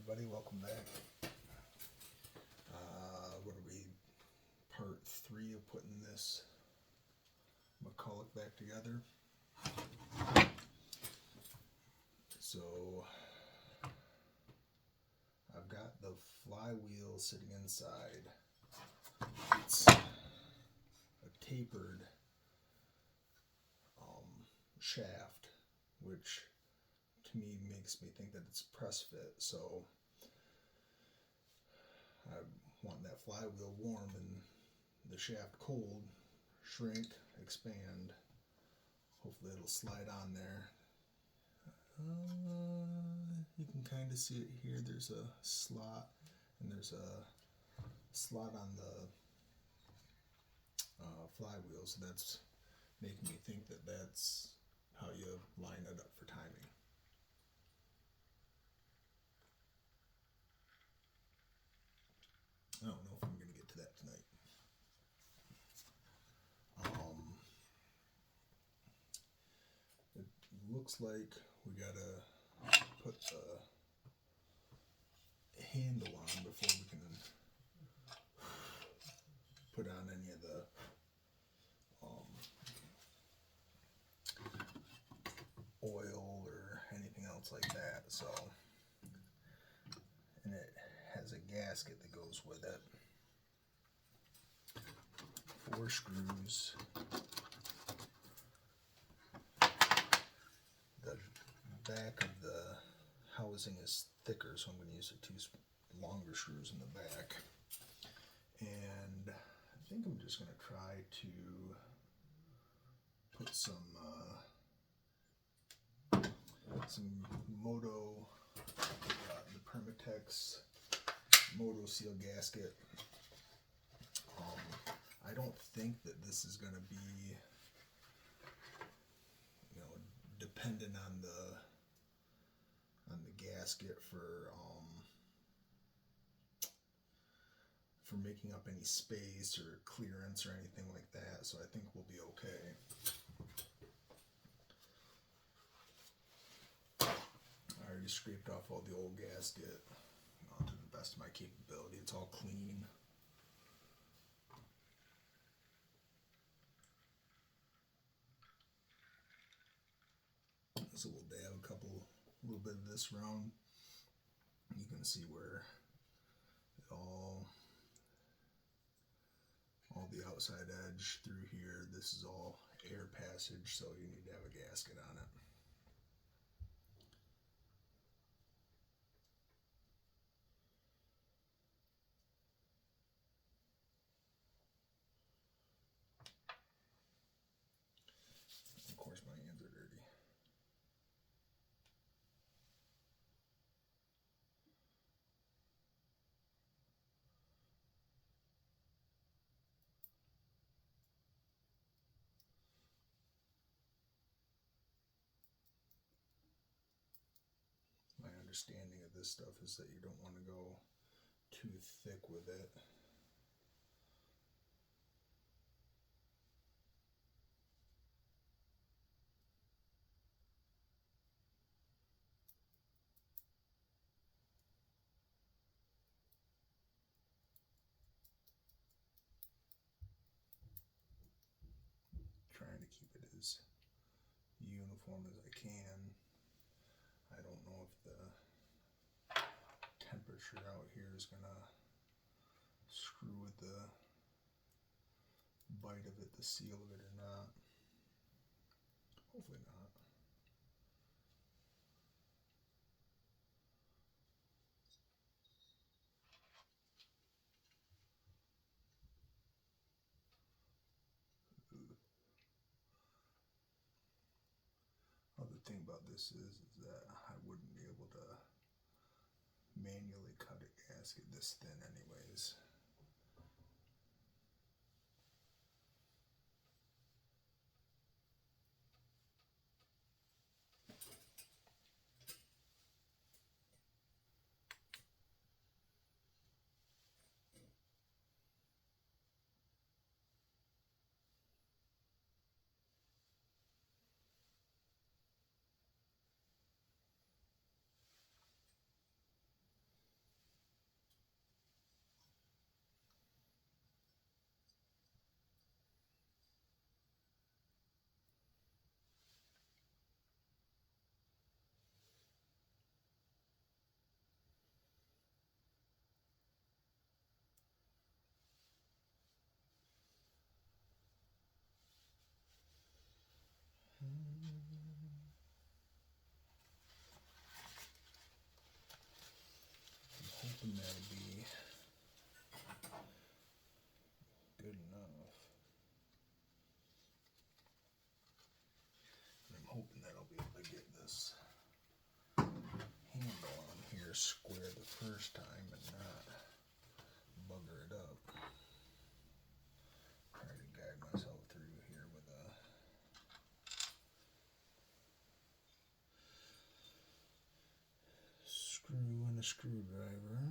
everybody, welcome back. What are we, part 3 of putting this mcculloch back together. So, I've got the flywheel sitting inside. It's a tapered shaft, which to me makes me think that it's press fit. So I want that flywheel warm and the shaft cold, shrink, expand. Hopefully it'll slide on there. You can kind of see it here. There's a slot and there's a slot on the flywheel, so that's making me think that that's how you line it up for timing. I don't know if I'm going to get to that tonight. It looks like we gotta put the handle on before we can put on any of the oil or anything else like that. So, and it has a gasket that goes with it. 4 screws. The back of the housing is thicker, so I'm going to use the 2 longer screws in the back. And I think I'm just going to try to put some Moto, the Permatex Moto Seal gasket. I don't think that this is going to be, dependent on the gasket for making up any space or clearance or anything like that. So I think we'll be okay. I already scraped off all the old gasket to the best of my capability. It's all clean. So we'll dab a little bit of this around. You can see where it all the outside edge through here. This is all air passage, so you need to have a gasket on it. Of course, my hands are dirty. My understanding of this stuff is that you don't want to go too thick with it. Trying to keep it as uniform as I can. I don't know if the temperature out here is gonna screw with the bite of it, the seal of it, or not. Hopefully not. Other thing about this is that I wouldn't be able to manually cut a gasket this thin anyways. that'll be good enough. I'm hoping that I'll be able to get this handle on here square the first time and not bugger it up. Try to guide myself through here with a screw and a screwdriver.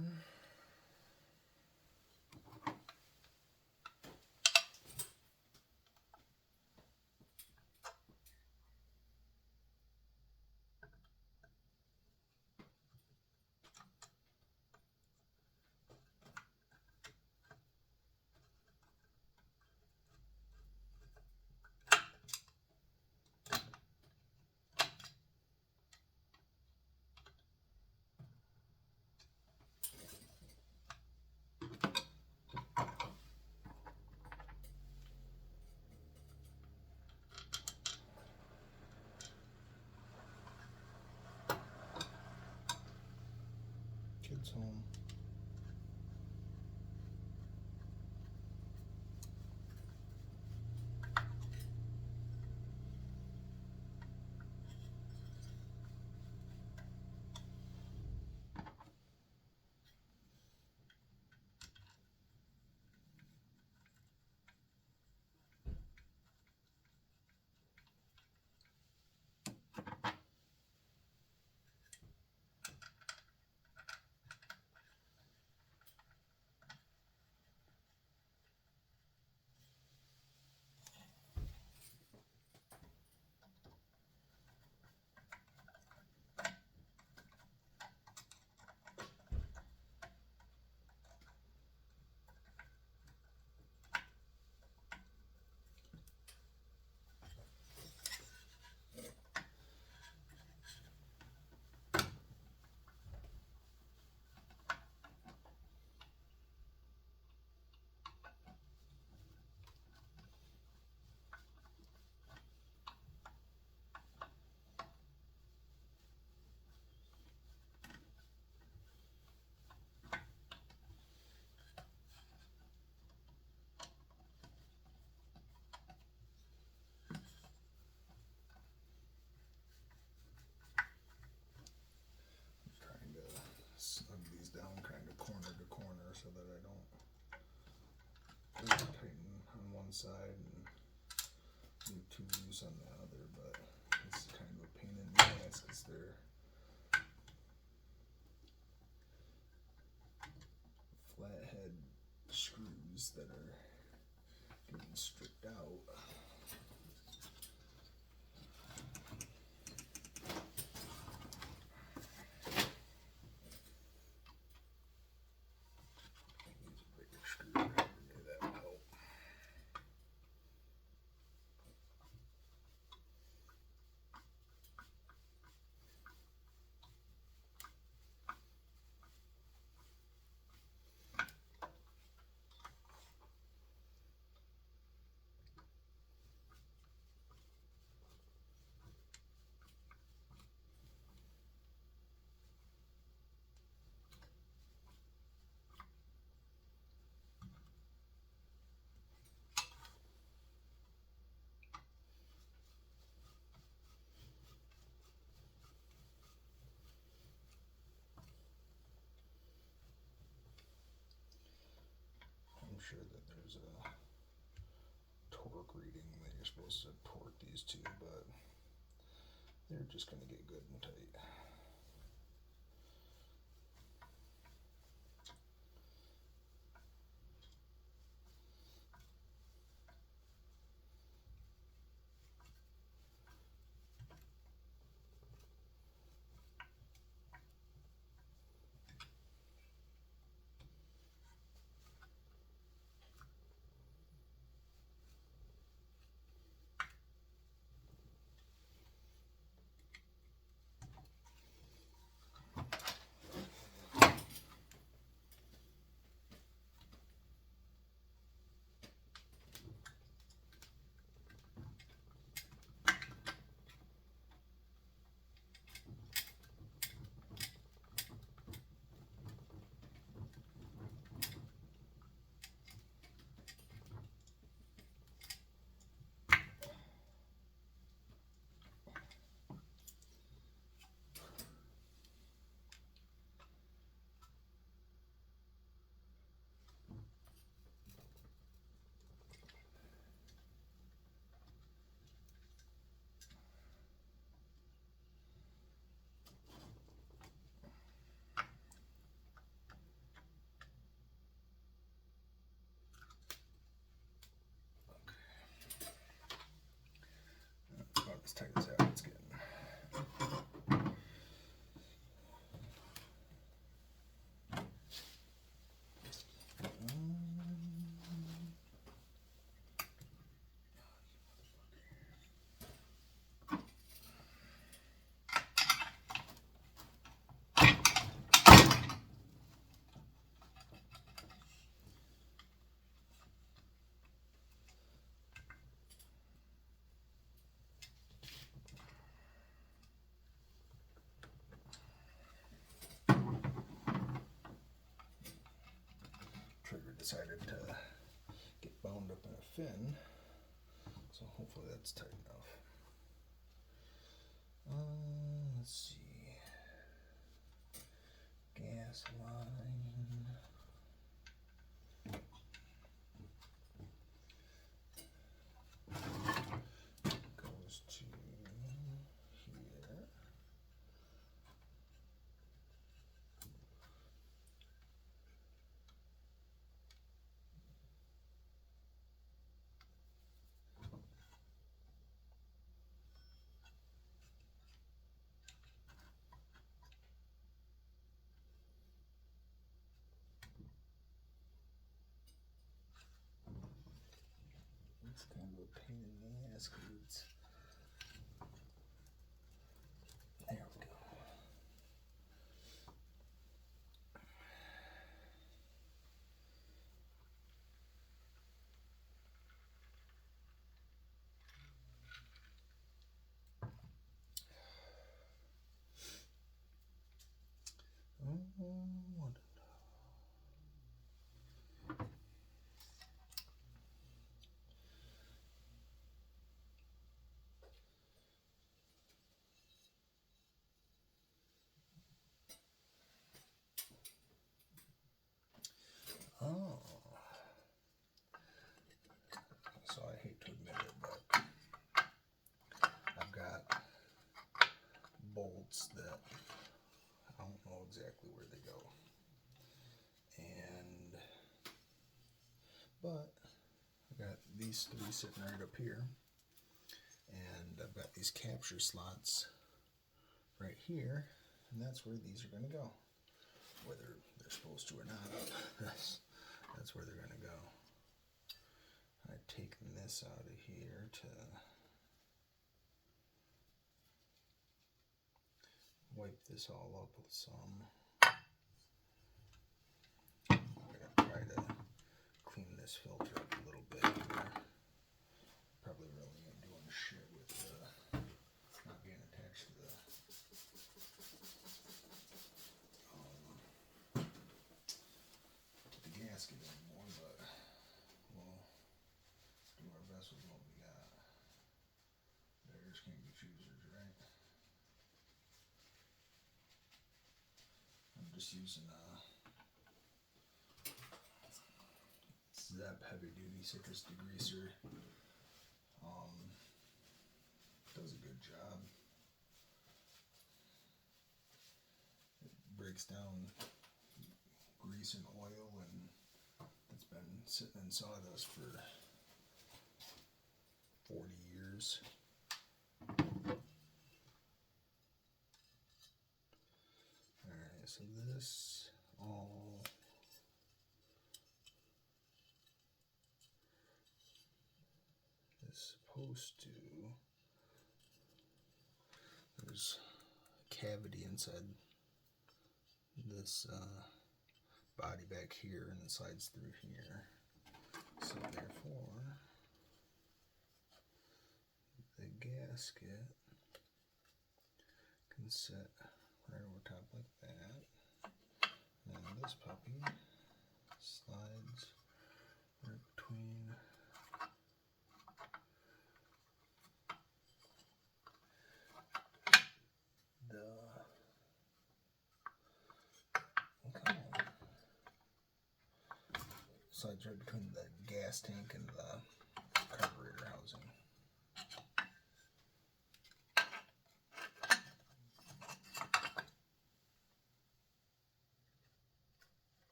Kids home. Snug these down kind of corner to corner so that I don't tighten on one side and leave too loose on the other, but this is kind of a pain in the ass because they're flathead screws that are getting stripped out. I'm sure that there's a torque reading that you're supposed to torque these to, but they're just going to get good and tight. tight as that one's getting. Trigger decided to get bound up in a fin, so hopefully that's tight enough. Let's see. Gas line. Goes to here. It's kind of a pain in the ass because it's. There we go. Oh. So I hate to admit it, but I've got bolts that I don't know exactly where they go. But I've got these three sitting right up here, and I've got these capture slots right here, and that's where these are going to go. Whether they're supposed to or not, that's where they're going to go. I've taken this out of here to wipe this all up with some. I'm going to try to clean this filter up a little bit here. Probably really ain't doing shit with not being attached to the gasket anymore, but we'll do our best with what we got. Bears can't be choosers, right? I'm just using Zep heavy duty citrus degreaser. Does a good job. It breaks down grease and oil, and it's been sitting in sawdust for 40 years. Alright, so this all is supposed to, there's a cavity inside this body back here, and it slides through here. So therefore, the gasket can sit right over top like that. And this puppy slides right between the slides right between the gas tank and the carburetor housing.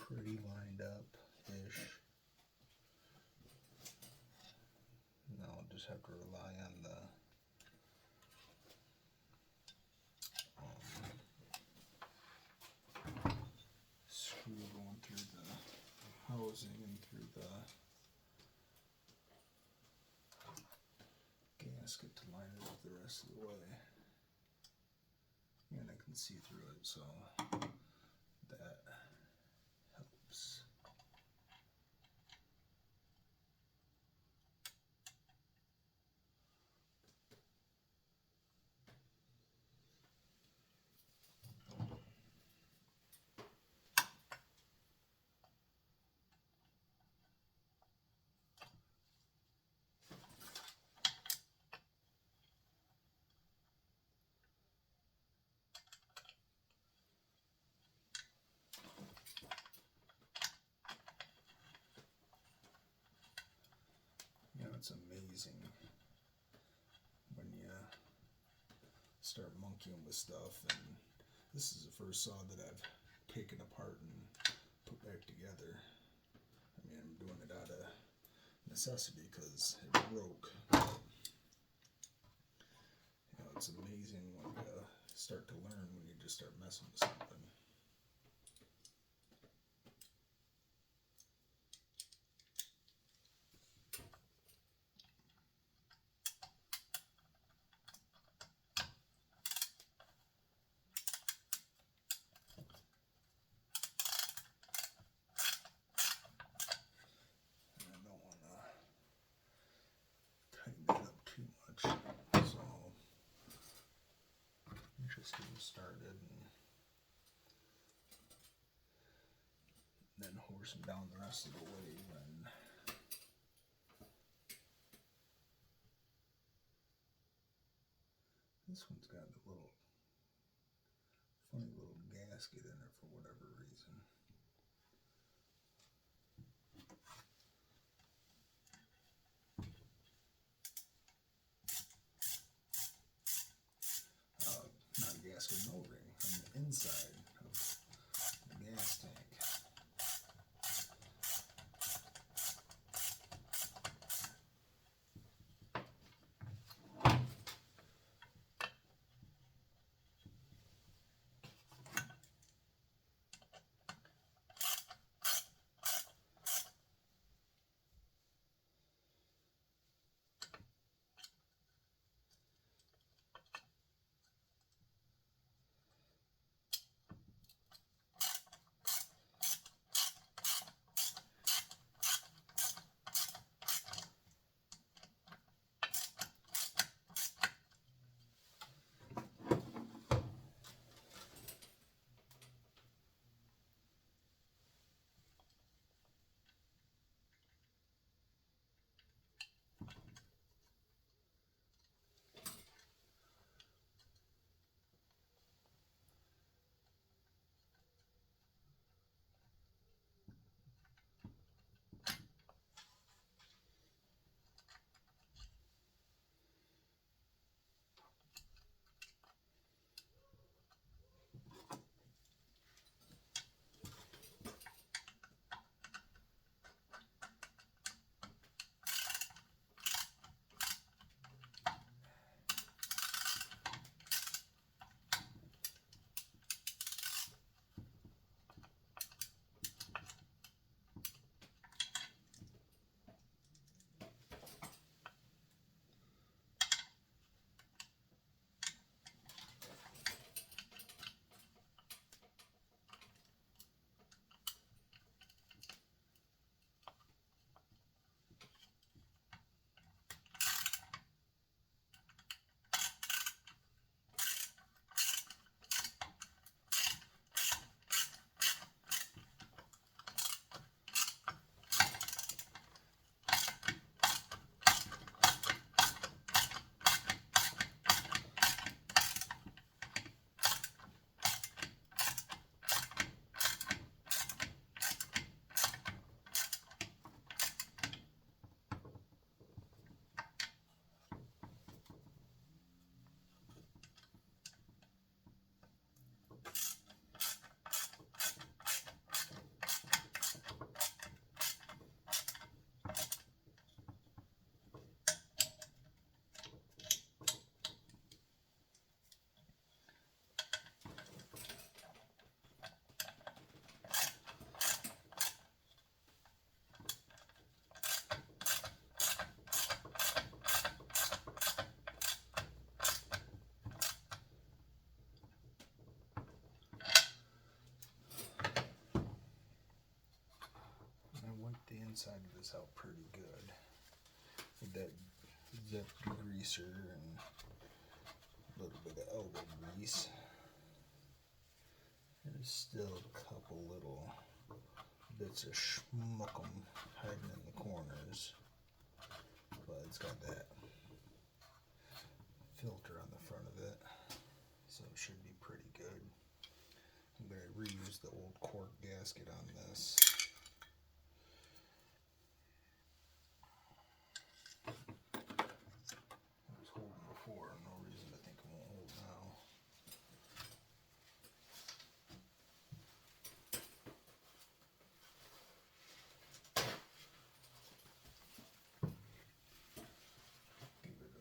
pretty lined up-ish. Now I'll just have to rely on the screw going through the housing and through the gasket to line it up the rest of the way. And I can see through it, so that helps. You know, it's amazing when you start monkeying with stuff, and this is the first saw that I've taken apart and put back together. I mean, I'm doing it out of necessity because it broke. You know, it's amazing when you start to learn when you just start messing with something. Just getting started, and then horse them down the rest of the way. When this one's got a little funny little gasket in it for whatever reason. Not a gasket, no ring on the inside of the gas tank. inside of this out pretty good with that zip degreaser and a little bit of elbow grease. There's still a couple little bits of schmuckum hiding in the corners, but it's got that filter on the front of it, so it should be pretty good. I'm going to reuse the old cork gasket on this. It was holding before, no reason to think it won't hold now. Give it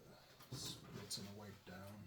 a spritz and a wipe down.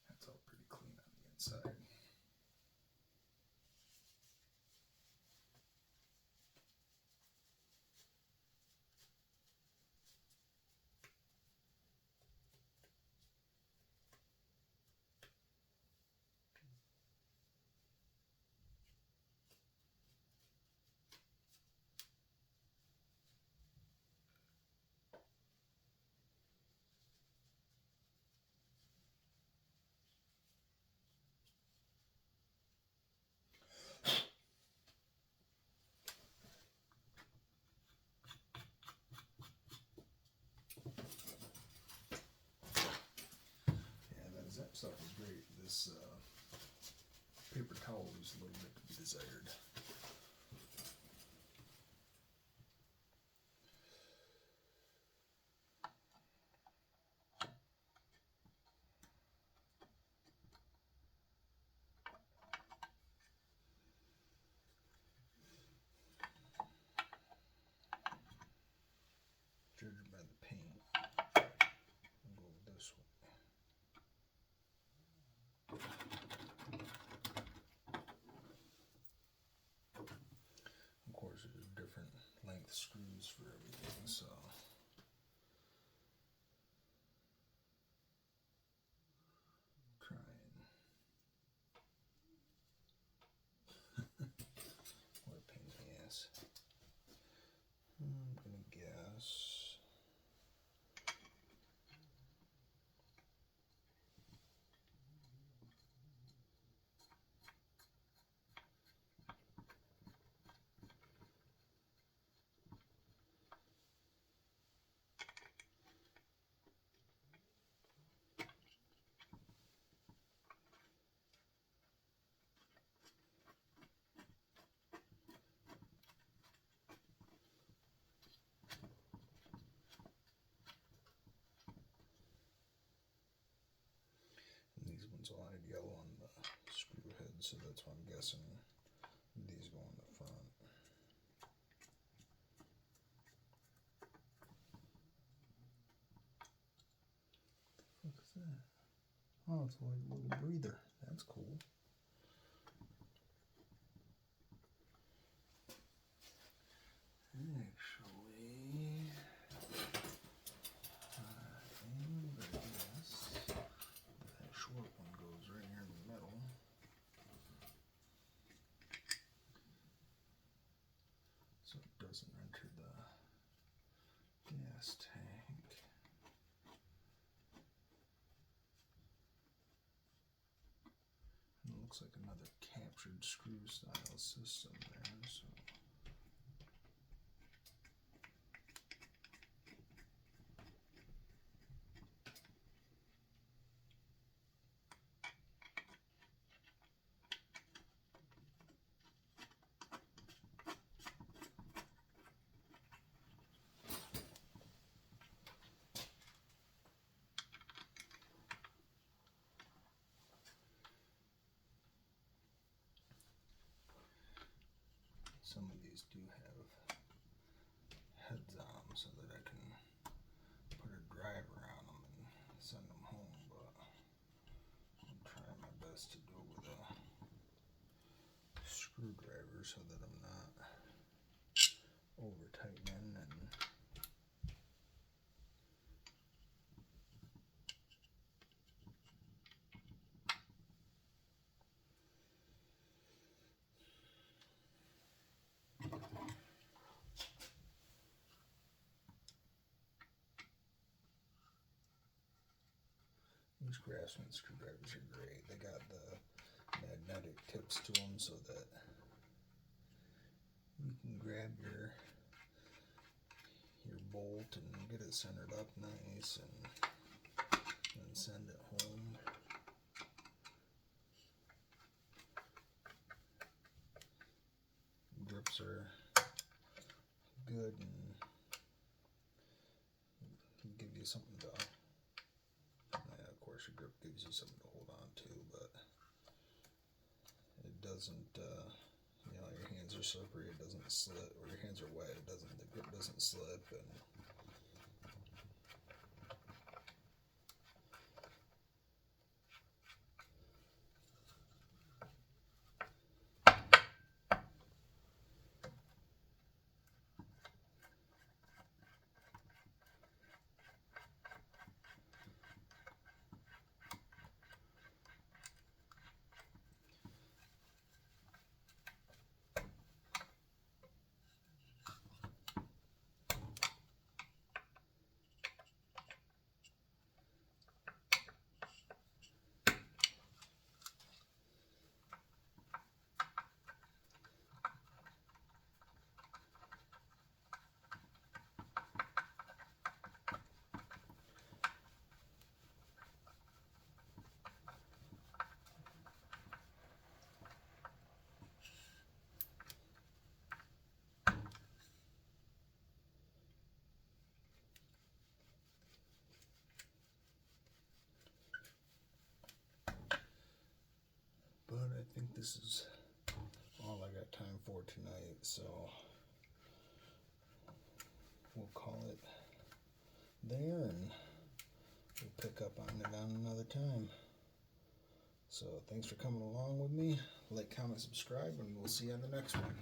That's all pretty clean on the inside. That stuff is great. This paper towel leaves a little bit to be desired. Judging by the paint, I'll go this way. Of course, there's different length screws for everything, so trying. What a pain in the ass. I'm gonna guess. These ones all had yellow on the screw head, so that's why I'm guessing these go on the front. What the fuck is that? Oh, it's like a little breather. That's cool. Actually, I'm gonna guess that short one goes right here in the middle. So it doesn't enter the gas tank. And it looks like another captured screw style system there, so Some of these do have heads on them so that I can put a driver on them and send them home, but I'm trying my best to do it with a screwdriver so that I'm not over tightening and these Craftsman screwdrivers are great. They got the magnetic tips to them so that you can grab your bolt and get it centered up nice and send it home. Grips are good and give you something to, of course your grip gives you something to hold on to, but it doesn't, your hands are slippery, it doesn't slip, or your hands are wet, the grip doesn't slip, and but I think this is all I got time for tonight, so we'll call it there and we'll pick up on it on another time. So thanks for coming along with me. Like, comment, subscribe, and we'll see you on the next one.